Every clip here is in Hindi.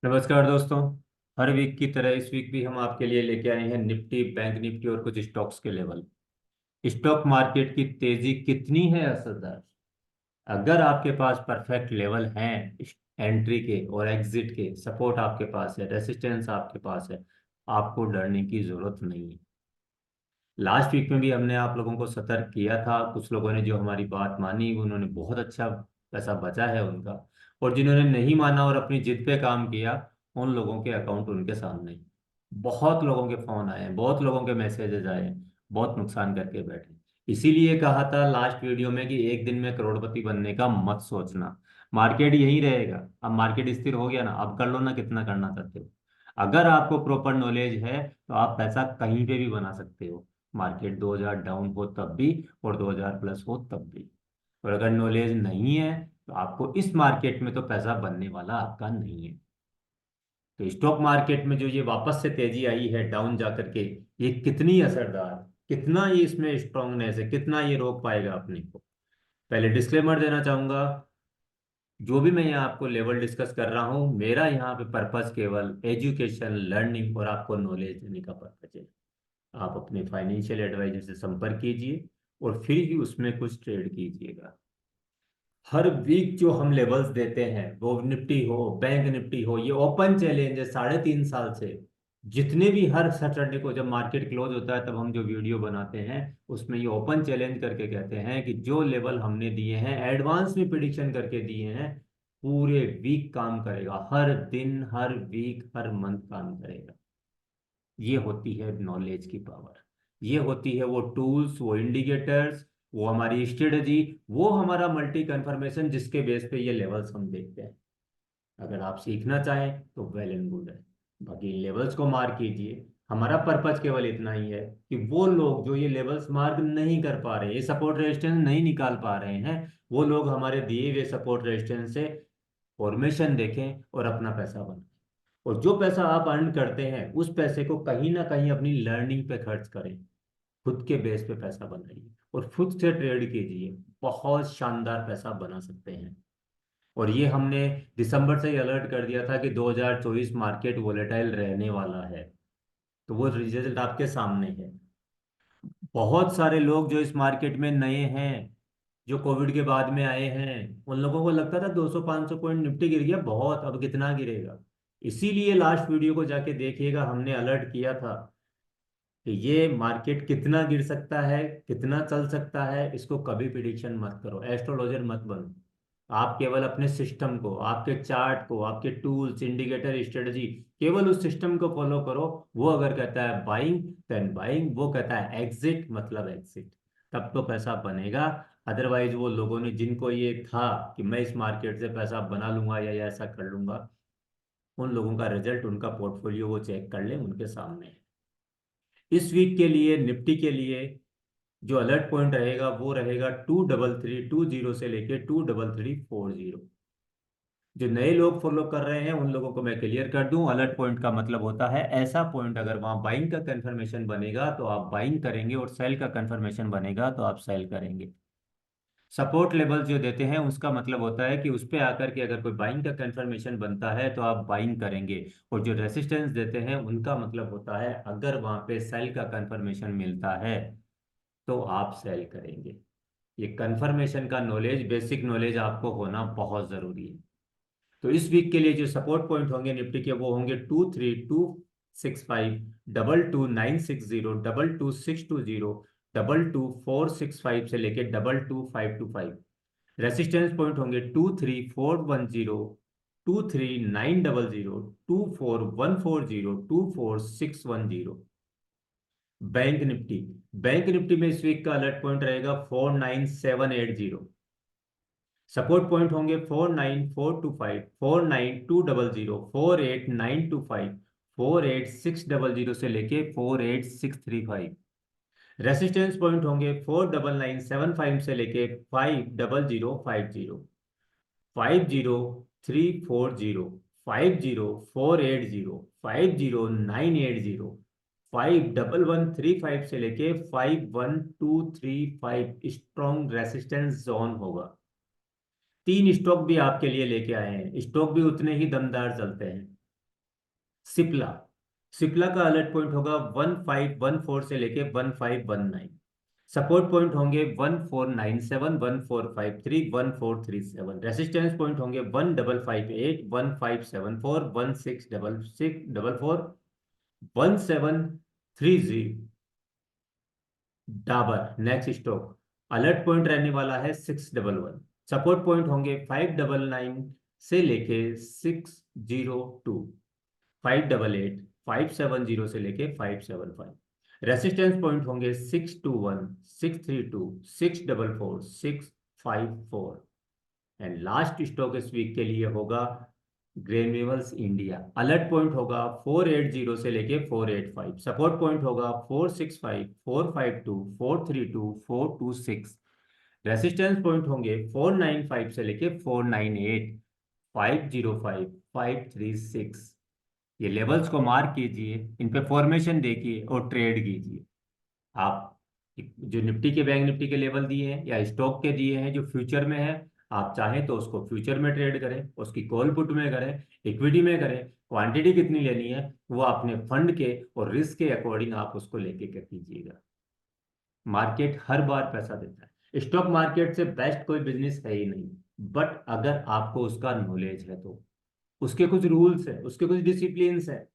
नमस्कार दोस्तों। हर वीक की तरह इस वीक भी हम आपके लिए लेके आए हैं निफ्टी, बैंक निफ्टी और कुछ स्टॉक्स के लेवल। स्टॉक मार्केट की तेजी कितनी है असरदार? अगर आपके पास परफेक्ट लेवल हैं एंट्री के और एग्जिट के, सपोर्ट आपके पास है, रेसिस्टेंस आपके पास है, आपको डरने की जरूरत नहीं है। लास्ट वीक में भी हमने आप लोगों को सतर्क किया था। कुछ लोगों ने जो हमारी बात मानी उन्होंने बहुत अच्छा पैसा बचा है उनका, और जिन्होंने नहीं माना और अपनी जिद पे काम किया, उन लोगों के अकाउंट उनके सामने ही। बहुत लोगों के फोन आए, बहुत लोगों के मैसेजेस आए, बहुत नुकसान करके बैठे। इसीलिए कहा था लास्ट वीडियो में कि एक दिन में करोड़पति बनने का मत सोचना। मार्केट यही रहेगा। अब मार्केट स्थिर हो गया ना, अब कर लो ना कितना करना चाहते हो। अगर आपको प्रॉपर नॉलेज है तो आप पैसा कहीं पे भी बना सकते हो। मार्केट 2000 डाउन हो तब भी और 2000 प्लस हो तब भी। और अगर नॉलेज नहीं है तो आपको इस मार्केट में तो पैसा बनने वाला आपका नहीं है। तो स्टॉक मार्केट में जो ये वापस से तेजी आई है डाउन जा करके, ये कितनी असरदार, कितना ये इसमें स्ट्रांगनेस है, कितना ये रोक पाएगा अपने को। पहले डिस्क्लेमर देना चाहूंगा, जो भी मैं यहाँ आपको लेवल डिस्कस कर रहा हूँ, मेरा यहाँ पे पर्पस केवल एजुकेशन, लर्निंग और आपको नॉलेज देने का पर्पज है। आप अपने फाइनेंशियल एडवाइजर से संपर्क कीजिए और फिर ही उसमें कुछ ट्रेड कीजिएगा। हर वीक जो हम लेवल्स देते हैं, वो निफ्टी हो, बैंक निफ्टी हो, ये ओपन चैलेंज है 3.5 साल से। जितने भी हर सैटरडे को जब मार्केट क्लोज होता है तब हम जो वीडियो बनाते हैं, उसमें ये ओपन चैलेंज करके कहते हैं कि जो लेवल हमने दिए हैं, एडवांस में प्रिडिक्शन करके दिए हैं, पूरे वीक काम करेगा, हर दिन, हर वीक, हर मंथ काम करेगा। ये होती है नॉलेज की पावर। ये होती है वो टूल्स, वो इंडिकेटर्स, वो हमारी स्ट्रेटजी, वो हमारा मल्टी कंफर्मेशन जिसके बेस पे ये लेवल्स हम देखते हैं। अगर आप सीखना चाहें तो वेल एंड गुड है। बाकी लेवल्स को मार्क कीजिए। हमारा पर्पज केवल इतना ही है कि वो लोग जो ये लेवल्स मार्क नहीं कर पा रहे, ये सपोर्ट रेजिस्टेंस नहीं निकाल पा रहे हैं, वो लोग हमारे दिए हुए सपोर्ट रेजिस्टेंस से फॉर्मेशन देखें और अपना पैसा बनाएं। और जो पैसा आप अर्न करते हैं उस पैसे को कहीं ना कहीं अपनी लर्निंग पे खर्च करें। खुद के बेस पे पैसा बनाइए और खुद से ट्रेड कीजिए। बहुत शानदार पैसा बना सकते हैं। और ये हमने दिसंबर से ही अलर्ट कर दिया था कि 2024 मार्केट वोलेटाइल रहने वाला है। तो वो रिजल्ट आपके सामने है। बहुत सारे लोग जो इस मार्केट में नए हैं, जो कोविड के बाद में आए हैं, उन लोगों को लगता था 200-500 पॉइंट निफ्टी गिर गया, बहुत, अब कितना गिरेगा। इसीलिए लास्ट वीडियो को जाके देखिएगा, हमने अलर्ट किया था कि ये मार्केट कितना गिर सकता है, कितना चल सकता है। इसको कभी प्रिडिक्शन मत करो, एस्ट्रोलॉजर मत बनो। आप केवल अपने सिस्टम को, आपके चार्ट को, आपके टूल्स, इंडिकेटर, स्ट्रेटजी, केवल उस सिस्टम को फॉलो करो। वो अगर कहता है बाइंग, देन बाइंग। वो कहता है एग्जिट, मतलब एग्जिट। तब तो पैसा बनेगा। अदरवाइज वो लोगों ने, जिनको ये था कि मैं इस मार्केट से पैसा बना लूंगा या ऐसा कर लूंगा, उन लोगों का रिजल्ट, उनका पोर्टफोलियो वो चेक कर ले, उनके सामने है। इस वीक के लिए निफ्टी के लिए जो अलर्ट पॉइंट रहेगा वो रहेगा 2332 से लेके 2334। जो नए लोग फॉलो कर रहे हैं उन लोगों को मैं क्लियर कर दूं, अलर्ट पॉइंट का मतलब होता है ऐसा पॉइंट अगर वहां बाइंग का कंफर्मेशन बनेगा तो आप बाइंग करेंगे, और सेल का कंफर्मेशन बनेगा तो आप सेल करेंगे। सपोर्ट लेवल जो देते हैं उसका मतलब होता है कि उस पे आकर के अगर कोई बाइंग का कंफर्मेशन बनता है तो आप बाइंग करेंगे। और जो रेसिस्टेंस देते हैं उनका मतलब होता है अगर वहां पे सेल का कंफर्मेशन मिलता है तो आप सेल करेंगे। ये कंफर्मेशन का नॉलेज, बेसिक नॉलेज आपको होना बहुत जरूरी है। तो इस वीक के लिए जो सपोर्ट पॉइंट होंगे निफ्टी के, वो होंगे 23265, 22960, 22620, 22465 से लेके 22525। रेसिस्टेंस पॉइंट होंगे 23410, 23900, 24140, 24610। बैंक निफ्टी में इस वीक का अलर्ट पॉइंट रहेगा 49780। सपोर्ट पॉइंट होंगे 49425, 49200, 48925, 48600 से लेके 48635। रेसिस्टेंस पॉइंट होंगे 49975 से लेके 50050, 50340, 50480, 50980, 51135 से लेके 51235 स्ट्रॉन्ग रेसिस्टेंस जोन होगा। तीन स्टॉक भी आपके लिए लेके आए हैं, स्टॉक भी उतने ही दमदार चलते हैं। सिप्ला, सिप्ला का अलर्ट पॉइंट होगा 1514 से लेके 1519। सपोर्ट पॉइंट होंगे 1497, 1453, 1437। रेसिस्टेंस पॉइंट होंगे 1558, 1574, 166644, 1730। Dabur next stock, alert point रहने वाला है 611। सपोर्ट पॉइंट होंगे 599 से लेके 602, 588, 570 से लेके 575। रेसिस्टेंस पॉइंट होंगे 621, 632, 644, 654। एंड लास्ट स्टॉक इस वीक के लिए होगा ग्रेन्यूल्स इंडिया। अलर्ट पॉइंट होगा 480 से लेके 485। सपोर्ट पॉइंट होगा 465, 452, 432, 426। रेसिस्टेंस पॉइंट होंगे 495 से लेके 498, 505, 536। ये लेवल्स को मार्क कीजिए, इन पे फॉर्मेशन देखिए और ट्रेड कीजिए। आप जो निफ्टी के, बैंक निफ्टी के लेवल दिए हैं या स्टॉक के दिए हैं जो फ्यूचर में है, आप चाहें तो उसको फ्यूचर में ट्रेड करें, उसकी कॉल पुट में करें, इक्विटी में करें। क्वांटिटी कितनी लेनी है वो अपने फंड के और रिस्क के अकॉर्डिंग आप उसको लेके कर कीजिएगा। मार्केट हर बार पैसा देता है, स्टॉक मार्केट से बेस्ट कोई बिजनेस है ही नहीं। बट अगर आपको उसका नॉलेज है तो उसके कुछ रूल्स है, उसके कुछ डिसिप्लिन है।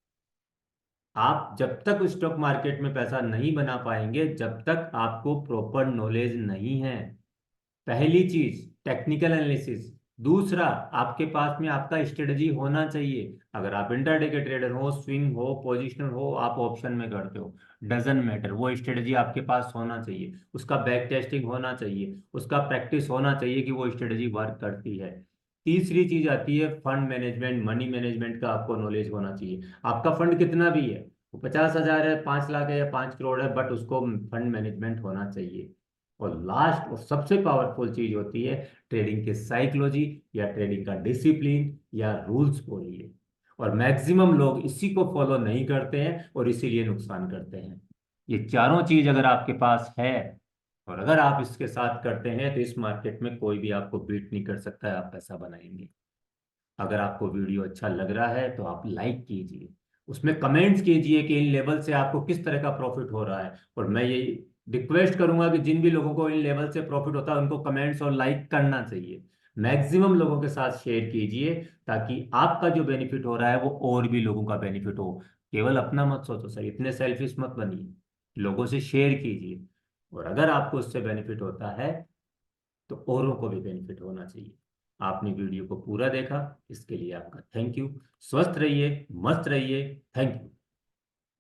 आप जब तक स्टॉक मार्केट में पैसा नहीं बना पाएंगे जब तक आपको प्रॉपर नॉलेज नहीं है। पहली चीज टेक्निकल एनालिसिस। दूसरा, आपके पास में आपका स्ट्रेटजी होना चाहिए। अगर आप इंट्राडे के ट्रेडर हो, स्विंग हो, पोजिशनल हो, आप ऑप्शन में करते हो, डजन मैटर, वो स्ट्रेटजी आपके पास होना चाहिए, उसका बैक टेस्टिंग होना चाहिए, उसका प्रैक्टिस होना चाहिए कि वो स्ट्रेटजी वर्क करती है। तीसरी चीज आती है फंड मैनेजमेंट, मनी मैनेजमेंट का आपको नॉलेज होना चाहिए। आपका फंड कितना भी है, वो 50,000 है, 5 लाख है या 5 करोड़ है, बट उसको फंड मैनेजमेंट होना चाहिए। और लास्ट और सबसे पावरफुल चीज होती है ट्रेडिंग की साइकोलॉजी या ट्रेडिंग का डिसिप्लिन या रूल्स बोलिए। और मैक्सिमम लोग इसी को फॉलो नहीं करते हैं और इसीलिए नुकसान करते हैं। ये चारों चीज अगर आपके पास है और अगर आप इसके साथ करते हैं तो इस मार्केट में कोई भी आपको बीट नहीं कर सकता है, आप पैसा बनाएंगे। अगर आपको वीडियो अच्छा लग रहा है तो आप लाइक कीजिए, उसमें कमेंट्स कीजिए कि इन लेवल से आपको किस तरह का प्रॉफिट हो रहा है। और मैं ये रिक्वेस्ट करूंगा कि जिन भी लोगों को इन लेवल से प्रॉफिट होता है उनको कमेंट्स और लाइक करना चाहिए। मैक्सिमम लोगों के साथ शेयर कीजिए ताकि आपका जो बेनिफिट हो रहा है वो और भी लोगों का बेनिफिट हो। केवल अपना मत सोचो सर, इतने सेल्फिश मत बनिए, लोगों से शेयर कीजिए। और अगर आपको उससे बेनिफिट होता है तो औरों को भी बेनिफिट होना चाहिए। आपने वीडियो को पूरा देखा, इसके लिए आपका थैंक यू। स्वस्थ रहिए, मस्त रहिए। Thank you.